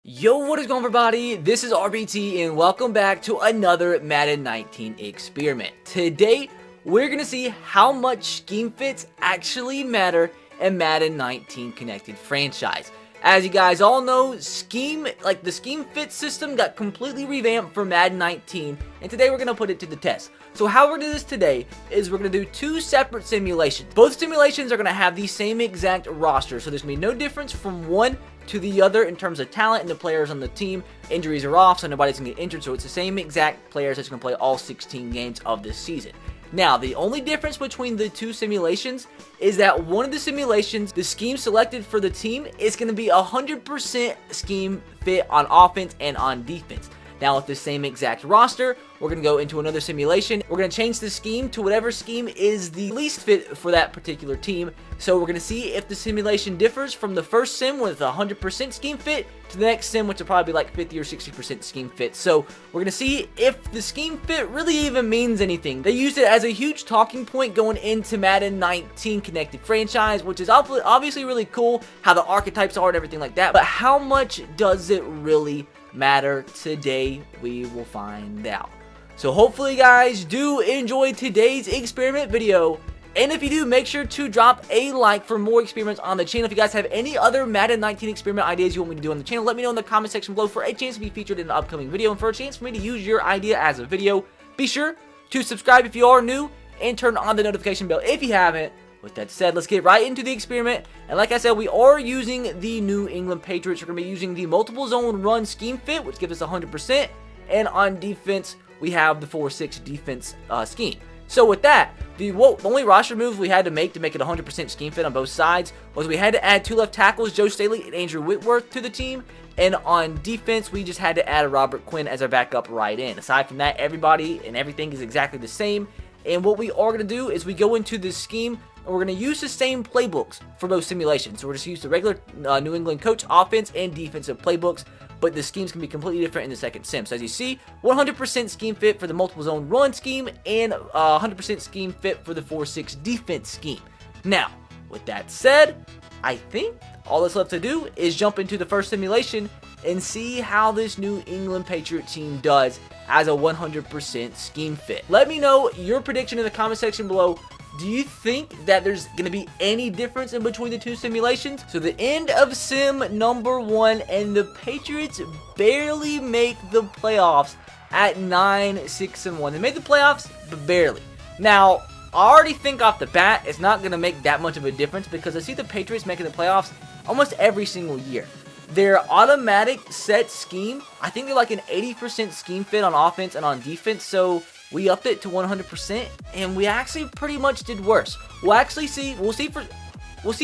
Yo, what is going on, everybody? This is RBT and welcome back to another Madden 19 experiment. Today, we're going to see how much scheme fits actually matter in Madden 19 connected franchise. As you guys all know, the scheme fit system got completely revamped for Madden 19, and today we're going to put it to the test. So how we're going to do this today is we're going to do two separate simulations. Both simulations are going to have the same exact roster, so there's going to be no difference from one to the other in terms of talent and the players on the team. Injuries are off, so nobody's going to get injured, so it's the same exact players that's going to play all 16 games of this season. Now, the only difference between the two simulations is that one of the simulations, the scheme selected for the team, is going to be 100% scheme fit on offense and on defense. Now, with the same exact roster, we're going to go into another simulation. We're going to change the scheme to whatever scheme is the least fit for that particular team. So we're going to see if the simulation differs from the first sim with 100% scheme fit to the next sim, which will probably be like 50 or 60% scheme fit. So we're going to see if the scheme fit really even means anything. They used it as a huge talking point going into Madden 19 connected franchise, which is obviously really cool, how the archetypes are and everything like that. But how much does it really matter? Today we will find out. So hopefully you guys do enjoy today's experiment video, and if you do, make sure to drop a like for more experiments on the channel. If you guys have any other Madden 19 experiment ideas you want me to do on the channel, let me know in the comment section below for a chance to be featured in an upcoming video and for a chance for me to use your idea as a video. Be sure to subscribe if you are new and turn on the notification bell if you haven't. With that said, let's get right into the experiment. And like I said, we are using the New England Patriots. We're going to be using the multiple zone run scheme fit, which gives us 100%. And on defense, we have the 4-6 defense scheme. So with that, the only roster moves we had to make it 100% scheme fit on both sides was we had to add two left tackles, Joe Staley and Andrew Whitworth, to the team. And on defense, we just had to add a Robert Quinn as our backup right in. Aside from that, everybody and everything is exactly the same. And what we are going to do is we go into this scheme, and we're going to use the same playbooks for both simulations. So we're just use the regular New England coach offense and defensive playbooks, but the schemes can be completely different in the second sim. So as you see, 100% scheme fit for the multiple zone run scheme and 100% scheme fit for the 4-6 defense scheme. Now, with that said, I think all that's left to do is jump into the first simulation and see how this New England Patriot team does as a 100% scheme fit. Let me know your prediction in the comment section below. Do you think that there's going to be any difference in between the two simulations? So the end of sim number 1, and the Patriots barely make the playoffs at 9-6-1. They made the playoffs, but barely. Now, I already think off the bat it's not going to make that much of a difference because I see the Patriots making the playoffs almost every single year. Their automatic set scheme, I think they're like an 80% scheme fit on offense and on defense, so we upped it to 100%, and we actually pretty much did worse. We'll see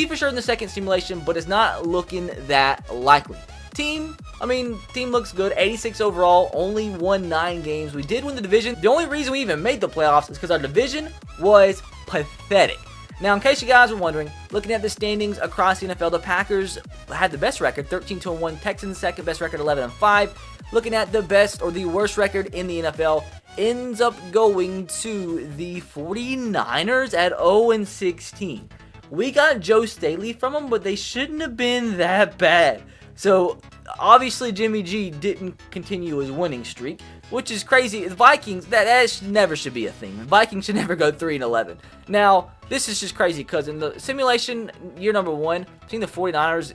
for sure in the second simulation, but it's not looking that likely. Team looks good. 86 overall, only won 9 games. We did win the division. The only reason we even made the playoffs is because our division was pathetic. Now, in case you guys were wondering, looking at the standings across the NFL, the Packers had the best record, 13-1. Texans second best record, 11-5. Looking at the best or the worst record in the NFL, ends up going to the 49ers at 0-16. We got Joe Staley from them, but they shouldn't have been that bad. So, obviously, Jimmy G didn't continue his winning streak, which is crazy. The Vikings, that never should be a thing. The Vikings should never go 3-11. Now, this is just crazy because in the simulation, year number 1, I think the 49ers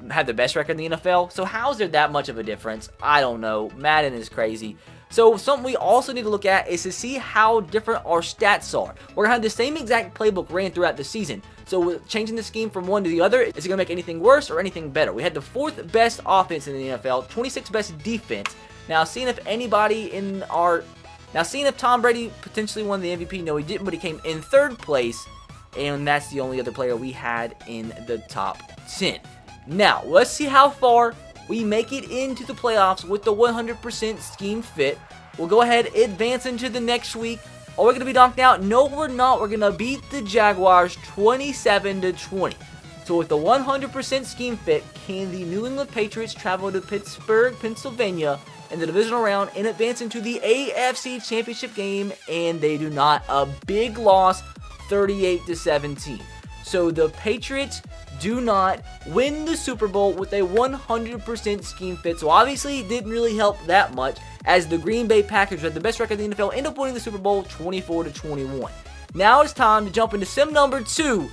had the best record in the NFL. So, how is there that much of a difference? I don't know. Madden is crazy. So something we also need to look at is to see how different our stats are. We're going to have the same exact playbook ran throughout the season. So changing the scheme from one to the other, is it going to make anything worse or anything better? We had the 4th best offense in the NFL, 26th best defense. Now seeing if Tom Brady potentially won the MVP, no he didn't, but he came in 3rd place. And that's the only other player we had in the top 10. Now, let's see how far we make it into the playoffs with the 100% scheme fit. We'll go ahead, advance into the next week. Are we going to be knocked out? No, we're not. We're going to beat the Jaguars 27-20. So with the 100% scheme fit, can the New England Patriots travel to Pittsburgh, Pennsylvania in the divisional round and advance into the AFC Championship game? And they do not. A big loss, 38-17. So the Patriots do not win the Super Bowl with a 100% scheme fit. So obviously it didn't really help that much, as the Green Bay Packers, who had the best record in the NFL, end up winning the Super Bowl 24-21. Now it's time to jump into sim number 2,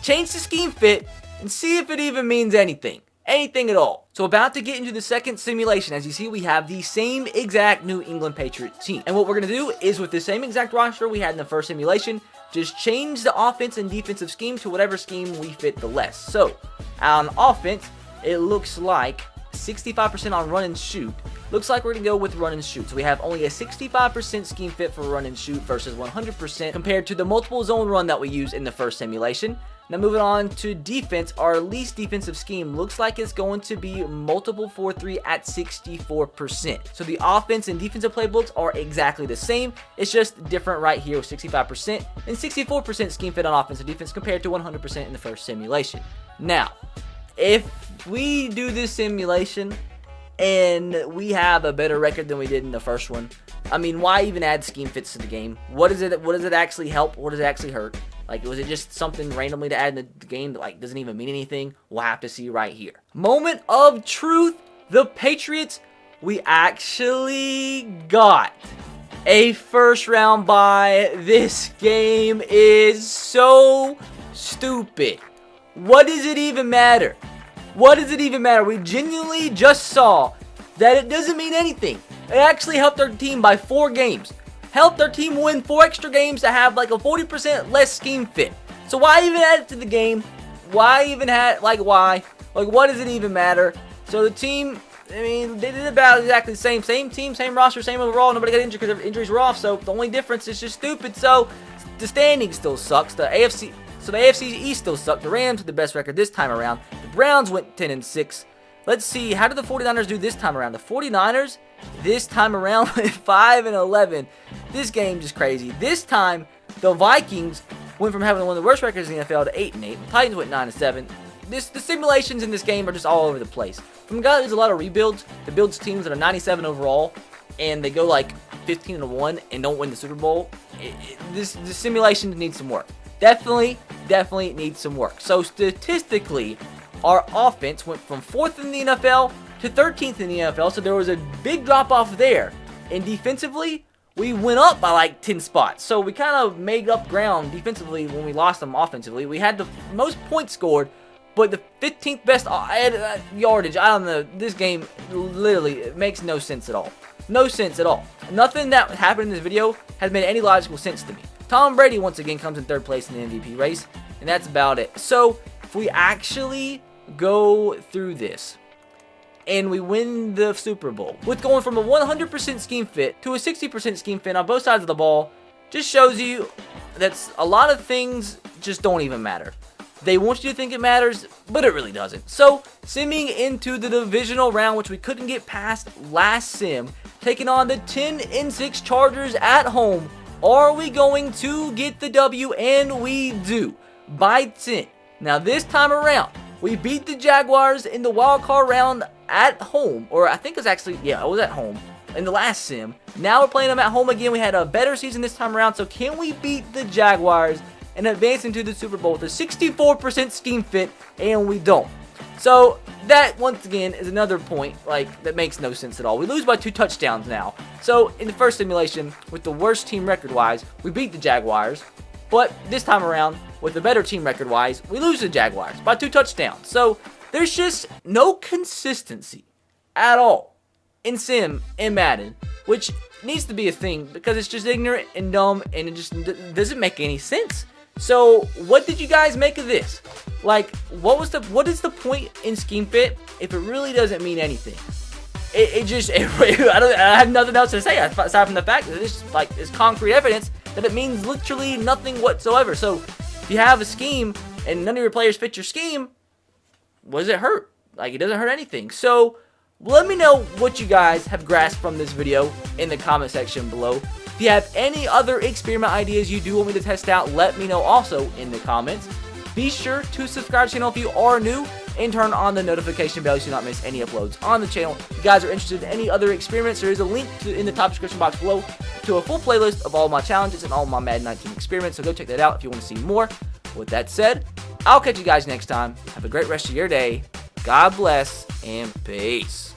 change the scheme fit, and see if it even means anything. Anything at all. So about to get into the second simulation. As you see, we have the same exact New England Patriots team. And what we're going to do is, with the same exact roster we had in the first simulation, just change the offense and defensive scheme to whatever scheme we fit the less. So, on offense, it looks like 65% on run and shoot. Looks like we're going to go with run and shoot. So we have only a 65% scheme fit for run and shoot versus 100% compared to the multiple zone run that we used in the first simulation. Now moving on to defense, our least defensive scheme looks like it's going to be multiple 4-3 at 64%. So the offense and defensive playbooks are exactly the same. It's just different right here with 65% and 64% scheme fit on offense and defense compared to 100% in the first simulation. Now, if we do this simulation and we have a better record than we did in the first one, I mean, why even add scheme fits to the game? What does it actually help? What does it actually hurt? Like, was it just something randomly to add in the game that, like, doesn't even mean anything? We'll have to see right here. Moment of truth. The Patriots, we actually got a first round bye. This game is so stupid. What does it even matter? What does it even matter? We genuinely just saw that it doesn't mean anything. It actually helped our team by 4 games. Helped our team win 4 extra games to have like a 40% less scheme fit. So why even add it to the game? Why even why? Like, what does it even matter? So the team, I mean, they did about exactly the same. Same team, same roster, same overall. Nobody got injured because injuries were off. So the only difference is just stupid. So the standing still sucks. The AFC East still sucked. The Rams had the best record this time around. The Browns went 10-6. Let's see, how did the 49ers do this time around? The 49ers, this time around, went 5-11. This game just crazy. This time, the Vikings went from having one of the worst records in the NFL to 8-8. The Titans went 9-7. The simulations in this game are just all over the place. From God, there's a lot of rebuilds. The builds teams that are 97 overall, and they go like 15-1 and don't win the Super Bowl. The simulations need some work. Definitely needs some work. So statistically, our offense went from 4th in the NFL to 13th in the NFL, so there was a big drop off there. And defensively, we went up by like 10 spots. So we kind of made up ground defensively when we lost them offensively. We had the most points scored, but the 15th best yardage. I don't know. This game literally, it makes no sense at all. No sense at all. Nothing that happened in this video has made any logical sense to me. Tom Brady once again comes in 3rd place in the MVP race, and that's about it. So if we actually go through this and we win the Super Bowl with going from a 100% scheme fit to a 60% scheme fit on both sides of the ball, just shows you that a lot of things just don't even matter. They want you to think it matters, but it really doesn't. So, simming into the divisional round, which we couldn't get past last sim, taking on the 10-6 Chargers at home. Are we going to get the W? And we do, by 10. Now, this time around, we beat the Jaguars in the wild card round at home, or I think it was actually, yeah, it was at home in the last sim. Now we're playing them at home again. We had a better season this time around, so can we beat the Jaguars and advance into the Super Bowl with a 64% scheme fit? And we don't. So that, once again, is another point, like, that makes no sense at all. We lose by 2 touchdowns now. So in the first simulation, with the worst team record-wise, we beat the Jaguars. But this time around, with a better team record-wise, we lose the Jaguars by 2 touchdowns. So there's just no consistency at all in Sim and Madden, which needs to be a thing because it's just ignorant and dumb and it just doesn't make any sense. So what did you guys make of this? Like, what is the point in scheme fit if it really doesn't mean anything? I have nothing else to say aside from the fact that it's concrete evidence that it means literally nothing whatsoever. So if you have a scheme and none of your players fit your scheme, what does it hurt? Like, it doesn't hurt anything. So let me know what you guys have grasped from this video in the comment section below. If you have any other experiment ideas you do want me to test out, let me know also in the comments. Be sure to subscribe to the channel if you are new and turn on the notification bell so you do not miss any uploads on the channel. If you guys are interested in any other experiments, there is a link in the top description box below to a full playlist of all my challenges and all my Madden 19 experiments, so go check that out if you want to see more. With that said, I'll catch you guys next time. Have a great rest of your day. God bless and peace.